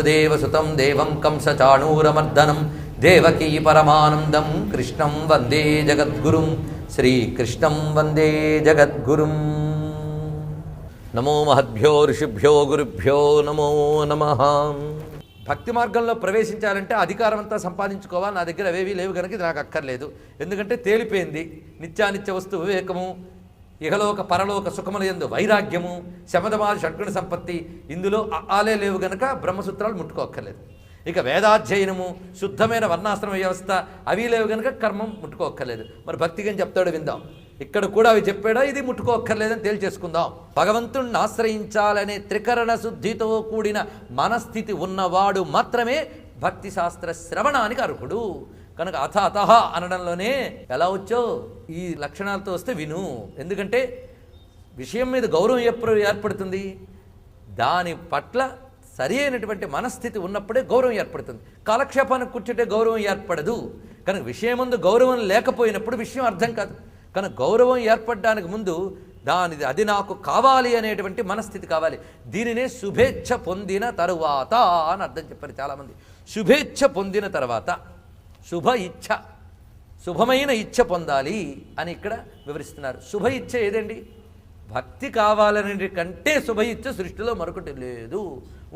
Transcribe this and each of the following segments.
వసుదేవసుతం దేవం కంసచాణూరమర్దనం దేవకీ పరమానందం కృష్ణం వందే జగద్గురుం శ్రీకృష్ణం వందే జగద్గురుం. నమో మహద్భ్యో ఋషిభ్యో గురుభ్యో నమో నమః. భక్తి మార్గంలో ప్రవేశించాలంటే అధికారం అంతా సంపాదించుకోవాలి. నా దగ్గర అవేవి లేవు కనుక ఇది నాకు అక్కర్లేదు. ఎందుకంటే తేలిపోయింది. నిత్యానిత్య వస్తు వివేకము, ఇహలోక పరలోక సుఖముల యందు వైరాగ్యము, శమదమాది షడ్గుణ సంపత్తి ఇందులో ఆలే లేవు గనక బ్రహ్మసూత్రాలు ముట్టుకోక్కర్లేదు. ఇక వేదాధ్యయనము, శుద్ధమైన వర్ణాశ్రమ వ్యవస్థ అవి లేవు గనక కర్మం ముట్టుకోక్కర్లేదు. మరి భక్తిగా చెప్తాడు విందాం. ఇక్కడ కూడా అవి చెప్పాడా, ఇది ముట్టుకోక్కర్లేదని తేల్చేసుకుందాం. భగవంతుణ్ణి ఆశ్రయించాలనే త్రికరణ శుద్ధితో కూడిన మనస్థితి ఉన్నవాడు మాత్రమే భక్తి శాస్త్ర శ్రవణానికి అర్హుడు. కనుక అథ అతహ అనడంలోనే ఎలా వచ్చో ఈ లక్షణాలతో వస్తే విను. ఎందుకంటే విషయం మీద గౌరవం ఎప్పుడు ఏర్పడుతుంది, దాని పట్ల సరి అయినటువంటి మనస్థితి ఉన్నప్పుడే గౌరవం ఏర్పడుతుంది. కాలక్షేపానికి కూర్చుంటే గౌరవం ఏర్పడదు. కనుక విషయమందు గౌరవం లేకపోయినప్పుడు విషయం అర్థం కాదు. కనుక గౌరవం ఏర్పడడానికి ముందు అది నాకు కావాలి అనేటువంటి మనస్థితి కావాలి. దీనినే శుభేచ్ఛ పొందిన తరువాత అని అర్థం చెప్పారు చాలామంది. శుభేచ్ఛ పొందిన తర్వాత, శుభ ఇచ్ఛ, శుభమైన ఇచ్ఛ పొందాలి అని ఇక్కడ వివరిస్తున్నారు. శుభ ఇచ్ఛ ఏదండి? భక్తి కావాలనే కంటే శుభ ఇచ్ఛ సృష్టిలో మరొకటి లేదు.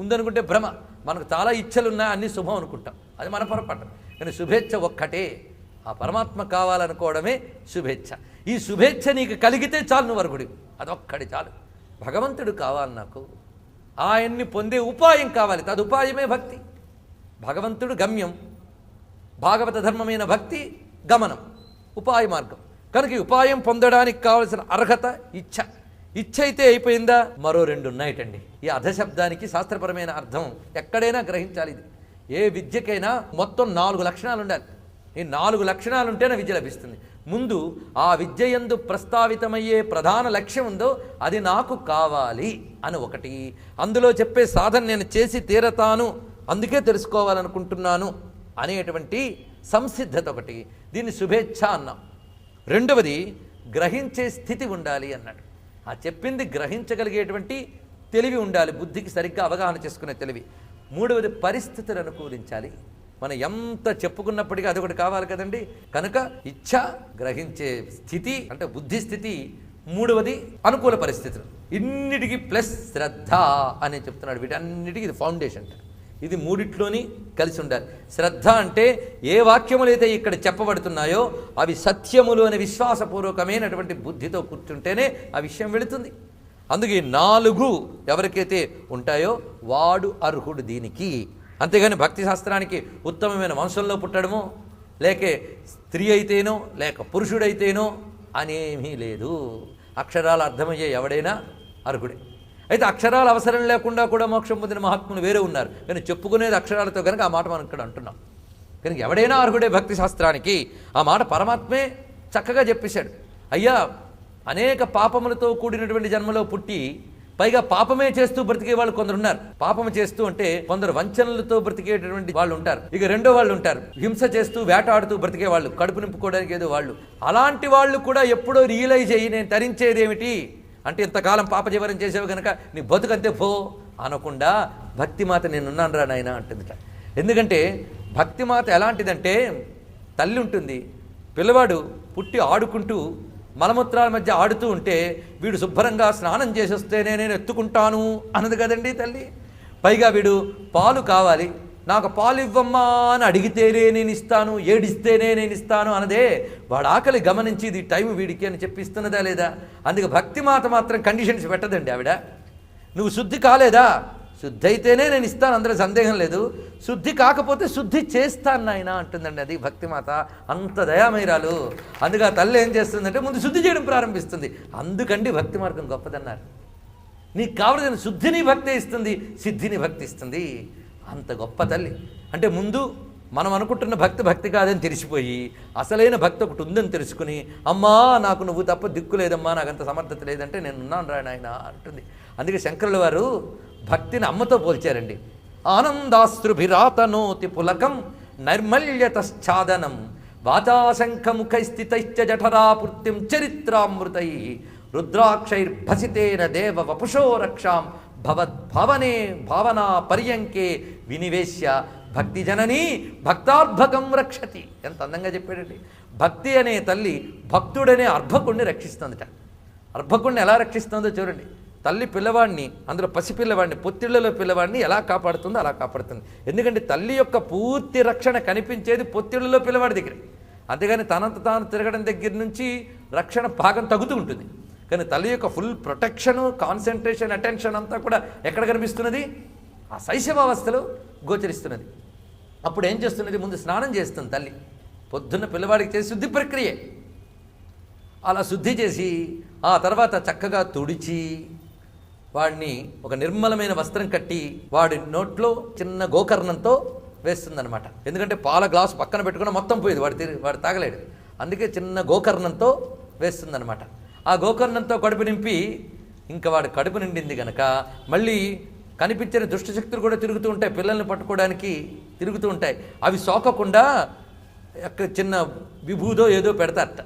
ఉందనుకుంటే భ్రమ. మనకు చాలా ఇచ్ఛలు ఉన్నాయి, అన్నీ శుభం అనుకుంటాం, అది మన పొరపాటు. కానీ శుభేచ్ఛ ఒక్కటే, ఆ పరమాత్మ కావాలనుకోవడమే శుభేచ్ఛ. ఈ శుభేచ్ఛ నీకు కలిగితే చాలు, నువ్వు వరకుడి, అదొక్కడి చాలు. భగవంతుడు కావాలి నాకు, ఆయన్ని పొందే ఉపాయం కావాలి, తదుపాయమే భక్తి. భగవంతుడు గమ్యం, భాగవత ధర్మమైన భక్తి గమనం, ఉపాయ మార్గం. కనుక ఈ ఉపాయం పొందడానికి కావలసిన అర్హత ఇచ్ఛ. ఇచ్ఛ అయితే అయిపోయిందా, మరో రెండు ఉన్నాయటండి. ఈ అధశబ్దానికి శాస్త్రపరమైన అర్థం ఎక్కడైనా గ్రహించాలి. ఇది ఏ విద్యకైనా మొత్తం 4 లక్షణాలు ఉండాలి. ఈ 4 లక్షణాలు ఉంటేనే విద్య లభిస్తుంది. ముందు ఆ విద్య యందు ప్రస్తావితమయ్యే ప్రధాన లక్ష్యం ఉందో అది నాకు కావాలి అని ఒకటి, అందులో చెప్పే సాధన నేను చేసి తీరతాను, అందుకే తెలుసుకోవాలనుకుంటున్నాను అనేటువంటి సంసిద్ధత ఒకటి, దీన్ని శుభేచ్ఛ అన్నాం. రెండవది గ్రహించే స్థితి ఉండాలి అన్నాడు. ఆ చెప్పింది గ్రహించగలిగేటువంటి తెలివి ఉండాలి, బుద్ధికి సరిగ్గా అవగాహన చేసుకునే తెలివి. మూడవది పరిస్థితులు అనుకూలించాలి. మనం ఎంత చెప్పుకున్నప్పటికీ అదొకటి కావాలి కదండి. కనుక ఇచ్ఛ, గ్రహించే స్థితి అంటే బుద్ధి స్థితి, మూడవది అనుకూల పరిస్థితులు. ఇన్నిటికీ ప్లస్ శ్రద్ధ అని చెప్తున్నాడు. వీటన్నిటికీ ఇది ఫౌండేషన్. ఇది మూడిట్లోని కలిసి ఉండాలి. శ్రద్ధ అంటే ఏ వాక్యములైతే ఇక్కడ చెప్పబడుతున్నాయో అవి సత్యములు అనే విశ్వాసపూర్వకమైనటువంటి బుద్ధితో కూర్చుంటేనే ఆ విషయం వెళుతుంది. అందుకే 4 ఎవరికైతే ఉంటాయో వాడు అర్హుడు దీనికి. అంతేగాని భక్తి శాస్త్రానికి ఉత్తమమైన వంశంలో పుట్టడమో, లేకే స్త్రీ అయితేనో, లేక పురుషుడైతేనో అనేమీ లేదు. అక్షరాలు అర్థమయ్యే ఎవడైనా అర్హుడే. అయితే అక్షరాలు అవసరం లేకుండా కూడా మోక్షం పొందిన మహాత్ములు వేరే ఉన్నారు. కానీ చెప్పుకునేది అక్షరాలతో కనుక ఆ మాట మనం ఇక్కడ అంటున్నాం. కనుక ఎవడైనా అర్హుడే భక్తి శాస్త్రానికి. ఆ మాట పరమాత్మే చక్కగా చెప్పేశాడు. అయ్యా, అనేక పాపములతో కూడినటువంటి జన్మలో పుట్టి పైగా పాపమే చేస్తూ బ్రతికే వాళ్ళు కొందరున్నారు. పాపము చేస్తూ అంటే కొందరు వంచనలతో బ్రతికేటటువంటి వాళ్ళు ఉంటారు. ఇక రెండో వాళ్ళు ఉంటారు, హింస చేస్తూ వేటాడుతూ బ్రతికే వాళ్ళు, కడుపు నింపుకోవడానికి ఏదో వాళ్ళు. అలాంటి వాళ్ళు కూడా ఎప్పుడో రియలైజ్ అయ్యి నేను తరించేది ఏమిటి అంటే, ఇంతకాలం పాప జీవనం చేసేవి కనుక నీ బతుకంతే పో అనకుండా భక్తిమాత నేనున్నాను రా నాయన అంటుందిట. ఎందుకంటే భక్తిమాత ఎలాంటిదంటే, తల్లి ఉంటుంది, పిల్లవాడు పుట్టి ఆడుకుంటూ మలమూత్రాల మధ్య ఆడుతూ ఉంటే వీడు శుభ్రంగా స్నానం చేసి వస్తేనే నేను ఎత్తుకుంటాను అన్నది కదండి తల్లి. పైగా వీడు పాలు కావాలి, నాకు పాలు ఇవ్వమ్మా అని అడిగితేనే నేను ఇస్తాను, ఏడిస్తేనే నేను ఇస్తాను అన్నదే. వాడు ఆకలి గమనించి ఇది టైం వీడికి అని చెప్పిస్తున్నదా లేదా? అందుకే భక్తిమాత మాత్రం కండిషన్స్ పెట్టదండి. ఆవిడ నువ్వు శుద్ధి కాలేదా, శుద్ధి అయితేనే నేను ఇస్తాను, అందులో సందేహం లేదు, శుద్ధి కాకపోతే శుద్ధి చేస్తాను నాయన అంటుందండి. అది భక్తిమాత, అంత దయామయురాలు. అందుకే ఆ తల్లి ఏం చేస్తుందంటే ముందు శుద్ధి చేయడం ప్రారంభిస్తుంది. అందుకండి భక్తి మార్గం గొప్పదన్నారు. నీకు కావలసిన శుద్ధిని భక్తి ఇస్తుంది, సిద్ధిని భక్తి ఇస్తుంది. అంత గొప్ప తల్లి. అంటే ముందు మనం అనుకుంటున్న భక్తి కాదని తెలిసిపోయి అసలైన భక్తి ఒకటి ఉందని తెలుసుకుని, అమ్మా నాకు నువ్వు తప్ప దిక్కు లేదమ్మా, నాకు అంత సమర్థత లేదంటే నేను ఉన్నాను రా నాయన అంటుంది. అందుకే శంకరుల వారు భక్తిని అమ్మతో పోల్చారండి. ఆనందాశ్రుభిరాతనోతి పులకం నైర్మల్యతశ్చాదనం వాచాశంఖముఖైస్థితైశ్చ జఠరాపూర్తిం చరిత్రామృతై రుద్రాక్షైర్భసితేన దేవ వపుషో రక్షాం భవద్భవనే భావనా పర్యంకే వినివేశ్య భక్తి జనని భక్తార్భకం రక్షతి. ఎంత అందంగా చెప్పాడండి. భక్తి అనే తల్లి భక్తుడనే అర్భకుణ్ణి రక్షిస్తుందట. అర్భకుణ్ణి ఎలా రక్షిస్తుందో చూడండి. తల్లి పిల్లవాడిని, అందులో పసిపిల్లవాడిని, పొత్తిళ్లలో పిల్లవాడిని ఎలా కాపాడుతుందో అలా కాపాడుతుంది. ఎందుకంటే తల్లి యొక్క పూర్తి రక్షణ కనిపించేది పొత్తిళ్లలో పిల్లవాడి దగ్గర. అంతేగాని తనంత తాను తిరగడం దగ్గర నుంచి రక్షణ భాగం తగ్గుతూ ఉంటుంది. కానీ తల్లి యొక్క ఫుల్ ప్రొటెక్షను, కాన్సన్ట్రేషన్, అటెన్షన్ అంతా కూడా ఎక్కడ కనిపిస్తున్నది? ఆ శైశవావస్థలో గోచరిస్తున్నది. అప్పుడు ఏం చేస్తున్నది? ముందు స్నానం చేస్తుంది తల్లి. పొద్దున్న పిల్లవాడికి చేసి శుద్ధి ప్రక్రియ. అలా శుద్ధి చేసి ఆ తర్వాత చక్కగా తుడిచి వాడిని ఒక నిర్మలమైన వస్త్రం కట్టి వాడి నోట్లో చిన్న గోకర్ణంతో వేస్తుందన్నమాట. ఎందుకంటే పాల గ్లాసు పక్కన పెట్టుకున్న మొత్తం పోయేది, వాడు తాగలేడు. అందుకే చిన్న గోకర్ణంతో వేస్తుందన్నమాట. ఆ గోకర్ణంతో కడుపు నింపి ఇంకా వాడు కడుపు నిండింది గనక మళ్ళీ కనిపించిన దుష్టశక్తులు కూడా తిరుగుతూ ఉంటాయి, పిల్లల్ని పట్టుకోవడానికి తిరుగుతూ ఉంటాయి. అవి సోకకుండా చిన్న విభూదో ఏదో పెడతారట,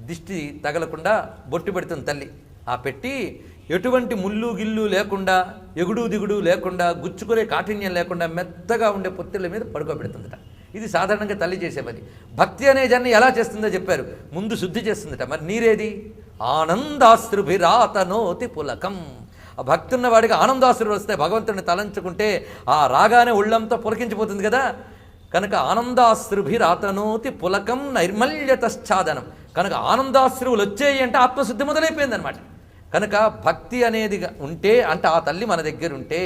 దిష్టి తగలకుండా బొట్టు పెడుతుంది తల్లి. ఆ పెట్టి ఎటువంటి ముళ్ళు గిల్లు లేకుండా, ఎగుడు దిగుడు లేకుండా, గుచ్చుకునే కాఠిన్యం లేకుండా మెత్తగా ఉండే పొత్తిళ్ళ మీద పడుకోబెడుతుందట. ఇది సాధారణంగా తల్లి చేసే పని. భక్తి అనే జన్ని ఎలా చేస్తుందో చెప్పారు. ముందు శుద్ధి చేస్తుందట. మరి నీరేది? ఆనందాశ్రుభిరాతనోతి పులకం. ఆ భక్తి ఉన్న వాడికి ఆనందాశ్రులు వస్తాయి. భగవంతుడిని తలంచుకుంటే ఆ రాగానే ఉళ్ళంతో పులకించిపోతుంది కదా. కనుక ఆనందాశ్రుభిరాతనోతి పులకం నైర్మల్యతశ్చాదనం. కనుక ఆనందాశ్రువులు వచ్చేయి అంటే ఆత్మశుద్ధి మొదలైపోయిందనమాట. కనుక భక్తి అనేది ఉంటే, అంటే ఆ తల్లి మన దగ్గర ఉంటే,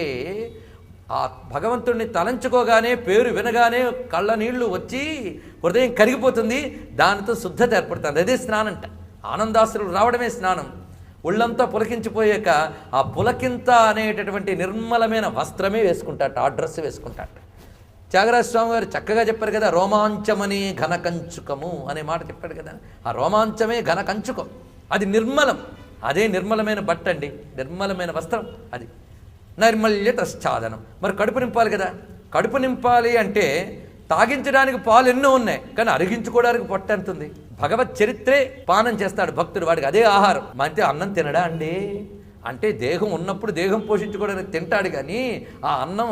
ఆ భగవంతుడిని తలంచుకోగానే, పేరు వినగానే కళ్ళ నీళ్లు వచ్చి హృదయం కరిగిపోతుంది. దానితో శుద్ధత ఏర్పడుతుంది. అదే స్నానం అంట. ఆనందాశ్రులు రావడమే స్నానం. ఒళ్ళంతా పులకించిపోయాక ఆ పులకింత అనేటటువంటి నిర్మలమైన వస్త్రమే వేసుకుంటాట, ఆ డ్రెస్ వేసుకుంటాట. త్యాగరాజ స్వామి గారు చక్కగా చెప్పారు కదా, రోమాంచమనే ఘనకంచుకము అనే మాట చెప్పాడు కదా. ఆ రోమాంచమే ఘనకంచుకం, అది నిర్మలం. అదే నిర్మలమైన బట్ట అండి, నిర్మలమైన వస్త్రం అది. నైర్మల్యతశ్చాదనం. మరి కడుపు నింపాలి కదా. కడుపు నింపాలి అంటే తాగించడానికి పాలు ఎన్నో ఉన్నాయి, కానీ అరిగించుకోవడానికి పొట్ట ఎంత ఉంది? భగవత్ చరిత్రే పానం చేస్తాడు భక్తుడు, వాడికి అదే ఆహారం. అంటే అన్నం తినడా అండి? అంటే దేహం ఉన్నప్పుడు దేహం పోషించుకోవడానికి తింటాడు, కానీ ఆ అన్నం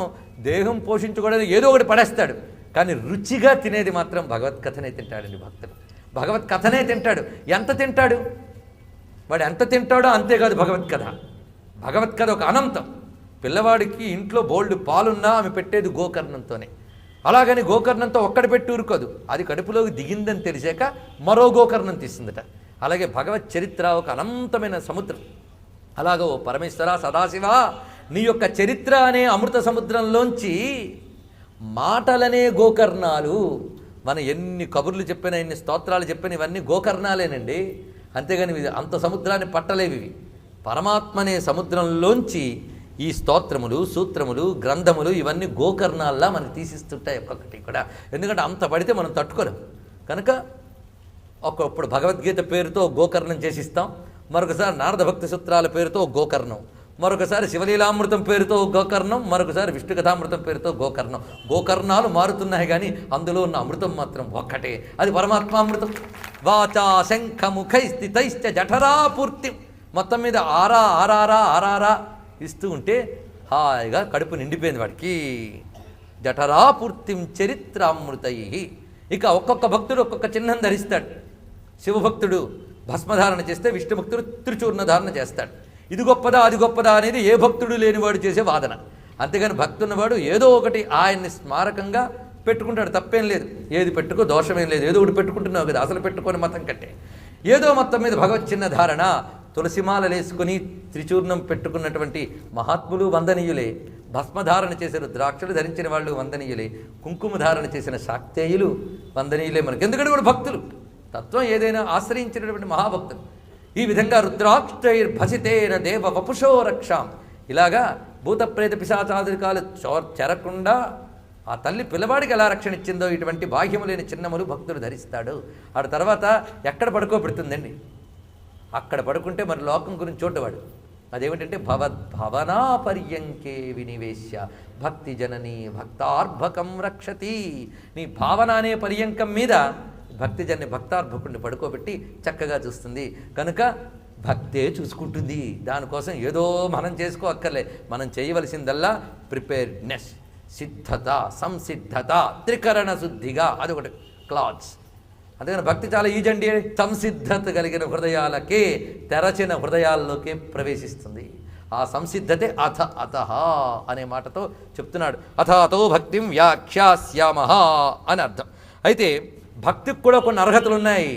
దేహం పోషించుకోవడానికి ఏదో ఒకటి పడేస్తాడు. కానీ రుచిగా తినేది మాత్రం భగవత్ కథనే తింటాడండి భక్తుడు. భగవత్ కథనే తింటాడు. ఎంత తింటాడు వాడు? ఎంత తింటాడో అంతేకాదు భగవత్ కథ. భగవత్ కథ ఒక అనంతం. పిల్లవాడికి ఇంట్లో బోల్డ్ పాలున్నా ఆమె పెట్టేది గోకర్ణంతోనే. అలాగని గోకర్ణంతో ఒక్కడి పెట్టి ఊరుకోదు, అది కడుపులోకి దిగిందని తెలిసాక మరో గోకర్ణం తీస్తుందట. అలాగే భగవత్ చరిత్ర ఒక అనంతమైన సముద్రం. అలాగో పరమేశ్వర సదాశివ, నీ యొక్క చరిత్ర అనే అమృత సముద్రంలోంచి మాటలనే గోకర్ణాలు. మనం ఎన్ని కబుర్లు చెప్పినా, ఎన్ని స్తోత్రాలు చెప్పినా ఇవన్నీ గోకర్ణాలేనండి. అంతేగాని అంత సముద్రాన్ని పట్టలేవి. పరమాత్మనే సముద్రంలోంచి ఈ స్తోత్రములు, సూత్రములు, గ్రంథములు ఇవన్నీ గోకర్ణాల్లా మనకు తీసిస్తుంటాయి ఒక్కొక్కటి కూడా. ఎందుకంటే అంత పడితే మనం తట్టుకోలేం. కనుక ఒకప్పుడు భగవద్గీత పేరుతో గోకర్ణం చేసిస్తాం, మరొకసారి నారద భక్తి సూత్రాల పేరుతో గోకర్ణం, మరొకసారి శివలీలామృతం పేరుతో గోకర్ణం, మరొకసారి విష్ణు కథామృతం పేరుతో గోకర్ణం. గోకర్ణాలు మారుతున్నాయి కానీ అందులో ఉన్న అమృతం మాత్రం ఒక్కటే, అది పరమాత్మామృతం. వాచా శంఖముఖై స్థితైశ్చ జఠరాపూర్తి. మొత్తం మీద ఆరా ఆరారా ఆరారా ఇస్తూ ఉంటే హాయిగా కడుపు నిండిపోయింది వాడికి. జఠరాపూర్తిం చరిత్రామృతై. ఇక ఒక్కొక్క భక్తుడు ఒక్కొక్క చిహ్నం ధరిస్తాడు. శివభక్తుడు భస్మధారణ చేస్తే, విష్ణు భక్తుడు త్రిచూర్ణ ధారణ చేస్తాడు. ఇది గొప్పదా అది గొప్పదా అనేది ఏ భక్తుడు లేనివాడు చేసే వాదన. అంతేగాని భక్తున్నవాడు ఏదో ఒకటి ఆయన్ని స్మారకంగా పెట్టుకుంటాడు, తప్పేం లేదు. ఏది పెట్టుకో దోషమేం లేదు, ఏదో ఒకటి పెట్టుకుంటున్నావు కదా, అసలు పెట్టుకొని మతం కట్టే. ఏదో మొత్తం మీద భగవత్ చిన్న ధారణ, తులసిమాలలు వేసుకుని త్రిచూర్ణం పెట్టుకున్నటువంటి మహాత్ములు వందనీయులే. భస్మధారణ చేసిన రుద్రాక్షలు ధరించిన వాళ్ళు వందనీయులే. కుంకుమ ధారణ చేసిన శాక్తేయులు వందనీయులే మనకు. ఎందుకంటే కూడా భక్తులు, తత్వం ఏదైనా ఆశ్రయించినటువంటి మహాభక్తులు. ఈ విధంగా రుద్రాక్షైర్భసితేన దేవ వపుషో రక్షాం. ఇలాగా భూతప్రేత పిశాచాదికాలు చెరకుండా ఆ తల్లి పిల్లవాడికి ఎలా రక్షణ ఇచ్చిందో ఇటువంటి బాహ్యము లేని చిన్నములు భక్తుడు ధరిస్తాడు. ఆ తర్వాత ఎక్కడ పడుకోబెడుతుందండి? అక్కడ పడుకుంటే మరి లోకం గురించి చూడవాడు. అదేమిటంటే భవద్భవనా పర్యంకే వినివేశ్య భక్తి జనని భక్తార్భకం రక్షతి. నీ భావన అనే పర్యంకం మీద భక్తిజన్ని భక్తార్భకుడిని పడుకోబెట్టి చక్కగా చూస్తుంది. కనుక భక్తే చూసుకుంటుంది. దానికోసం ఏదో మనం చేసుకో అక్కర్లే. మనం చేయవలసిందల్లా ప్రిపేర్డ్నెస్, సిద్ధత, సంసిద్ధత, త్రికరణ శుద్ధిగా, అదొకటి క్లాజ్. అందుకని భక్తి చాలా ఈజండి. సంసిద్ధత కలిగిన హృదయాలకే, తెరచిన హృదయాల్లోకే ప్రవేశిస్తుంది. ఆ సంసిద్ధతే అథ అతః అనే మాటతో చెప్తున్నాడు. అథ అతో భక్తిం వ్యాఖ్యాస్యామః అని అర్థం. అయితే భక్తికి కూడా కొన్ని అర్హతలు ఉన్నాయి.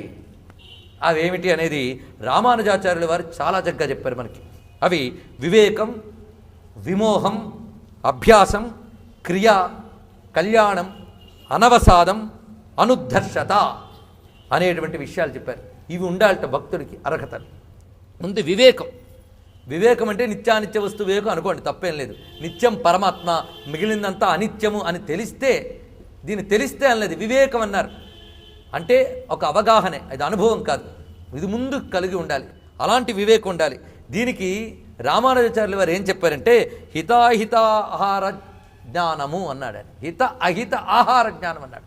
అవేమిటి అనేది రామానుజాచార్యుల వారు చాలా చక్కగా చెప్పారు మనకి. అవి వివేకం, విమోహం, అభ్యాసం, క్రియ, కళ్యాణం, అనవసాదం, అనుద్ధర్షత అనేటువంటి విషయాలు చెప్పారు. ఇవి ఉండాలట భక్తుడికి అర్హతలు. ముందు వివేకం. వివేకం అంటే నిత్యానిత్య వస్తు వివేకం అనుకోండి, తప్పేం లేదు. నిత్యం పరమాత్మ, మిగిలిందంతా అనిత్యము అని తెలిస్తే, దీన్ని తెలిస్తే అనలేదు వివేకం అన్నారు. అంటే ఒక అవగాహనే, అది అనుభవం కాదు, ఇది ముందు కలిగి ఉండాలి. అలాంటి వివేకం ఉండాలి. దీనికి రామానుజాచార్యులు వారు ఏం చెప్పారంటే హితాహిత ఆహార జ్ఞానము అన్నాడు. హిత అహిత ఆహార జ్ఞానం అన్నాడు.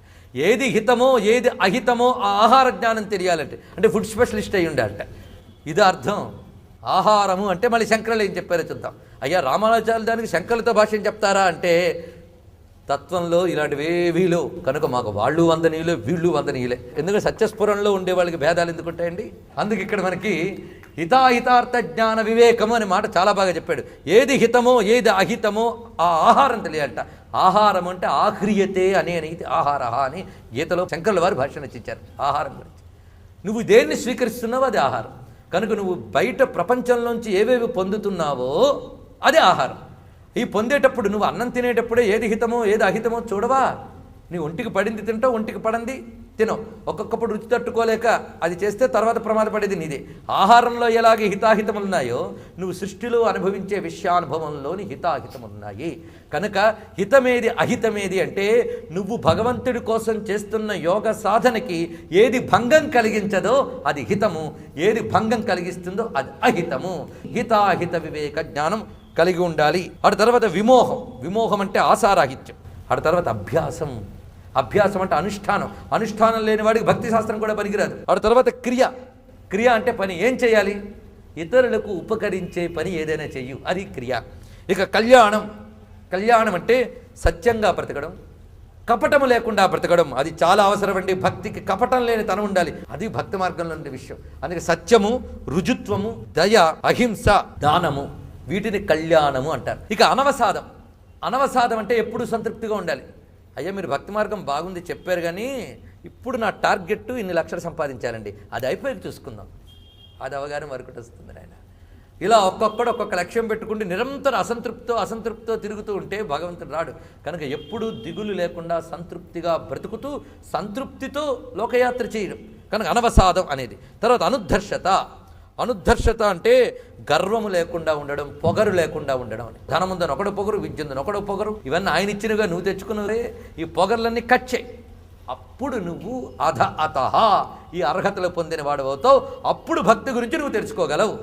ఏది హితమో ఏది అహితమో ఆ ఆహార జ్ఞానం తెలియాలంటే, అంటే ఫుడ్ స్పెషలిస్ట్ అయి ఉండాలంట. ఇది అర్థం. ఆహారము అంటే మళ్ళీ శంకరులు ఏం చెప్పారో చూద్దాం. అయ్యా రామానుజాచార్యులు దానికి శంకరులతో భాష్యం చెప్తారా అంటే తత్వంలో ఇలాంటివేవీలో కనుక మాకు వాళ్ళు వందనీయులే, వీళ్ళు వందనీయులే. ఎందుకంటే సత్యస్ఫురంలో ఉండే వాళ్ళకి భేదాలు ఎందుకు ఉంటాయండి? అందుకు ఇక్కడ మనకి హితాహితార్థ జ్ఞాన వివేకము అనే మాట చాలా బాగా చెప్పాడు. ఏది హితమో ఏది అహితమో ఆ ఆహారం తెలియాలట. ఆహారం అంటే ఆహ్రియతే అనేది ఆహార అని గీతలో శంకరుల వారు భాష రచించారు ఆహారం గురించి. నువ్వు దేన్ని స్వీకరిస్తున్నావో అది ఆహారం. కనుక నువ్వు బయట ప్రపంచంలోంచి ఏవేవి పొందుతున్నావో అదే ఆహారం. ఈ పొందేటప్పుడు నువ్వు అన్నం తినేటప్పుడే ఏది హితమో ఏది అహితమో చూడవా? నీ ఒంటికి పడింది తింటావు, ఒంటికి పడింది తినవు. ఒక్కొక్కప్పుడు రుచి తట్టుకోలేక అది చేస్తే తర్వాత ప్రమాదపడేది నీదే. ఆహారంలో ఎలాగే హితాహితములు ఉన్నాయో నువ్వు సృష్టిలో అనుభవించే విషయానుభవంలోని హితాహితములు ఉన్నాయి. కనుక హితమేది అహితమేది అంటే నువ్వు భగవంతుడి కోసం చేస్తున్న యోగ సాధనకి ఏది భంగం కలిగించదో అది హితము, ఏది భంగం కలిగిస్తుందో అది అహితము. హితాహిత వివేక జ్ఞానం కలిగి ఉండాలి. అటు తర్వాత విమోహం. విమోహం అంటే ఆశారాహిత్యం. అటు తర్వాత అభ్యాసం. అభ్యాసం అంటే అనుష్ఠానం. అనుష్ఠానం లేని వాడికి భక్తి శాస్త్రం కూడా పనికిరాదు. అటు తర్వాత క్రియ. క్రియ అంటే పని. ఏం చేయాలి? ఇతరులకు ఉపకరించే పని ఏదైనా చెయ్యు, అది క్రియ. ఇక కళ్యాణం. కళ్యాణం అంటే సత్యంగా బ్రతకడం, కపటము లేకుండా బ్రతకడం. అది చాలా అవసరం అండి. భక్తికి కపటం లేని తనం ఉండాలి. అది భక్తి మార్గంలో ఉండే విషయం. అందుకే సత్యము, రుజుత్వము, దయ, అహింస, దానము, వీటిని కళ్యాణము అంటారు. ఇక అనవసాదం. అనవసాదం అంటే ఎప్పుడు సంతృప్తిగా ఉండాలి. అయ్యా మీరు భక్తి మార్గం బాగుంది చెప్పారు, కానీ ఇప్పుడు నా టార్గెట్ ఇన్ని లక్షలు సంపాదించాలండి, అది అయిపోయి చూసుకుందాం. అది అవగాహన మరొకటి వస్తుంది ఆయన. ఇలా ఒక్కొక్కడు ఒక్కొక్క లక్ష్యం పెట్టుకుంటే నిరంతరం అసంతృప్తితో తిరుగుతూ ఉంటే భగవంతుడు రాడు. కనుక ఎప్పుడూ దిగులు లేకుండా సంతృప్తిగా బ్రతుకుతూ సంతృప్తితో లోకయాత్ర చేయడం కనుక అనవసాదం అనేది. తర్వాత అనుద్ధర్షత. అనుద్ధర్షత అంటే గర్వము లేకుండా ఉండడం, పొగరు లేకుండా ఉండడం అని. ధనముందని ఒకడు పొగరు, విద్యుందని ఒకడు పొగరు, ఇవన్నీ ఆయన ఇచ్చినవిగా నువ్వు తెచ్చుకున్నవే. ఈ పొగర్లన్నీ కట్ చేయి. అప్పుడు నువ్వు అథ అతః ఈ అర్హతలు పొందిన వాడు అవుతావు. అప్పుడు భక్తి గురించి నువ్వు తెలుసుకోగలవు.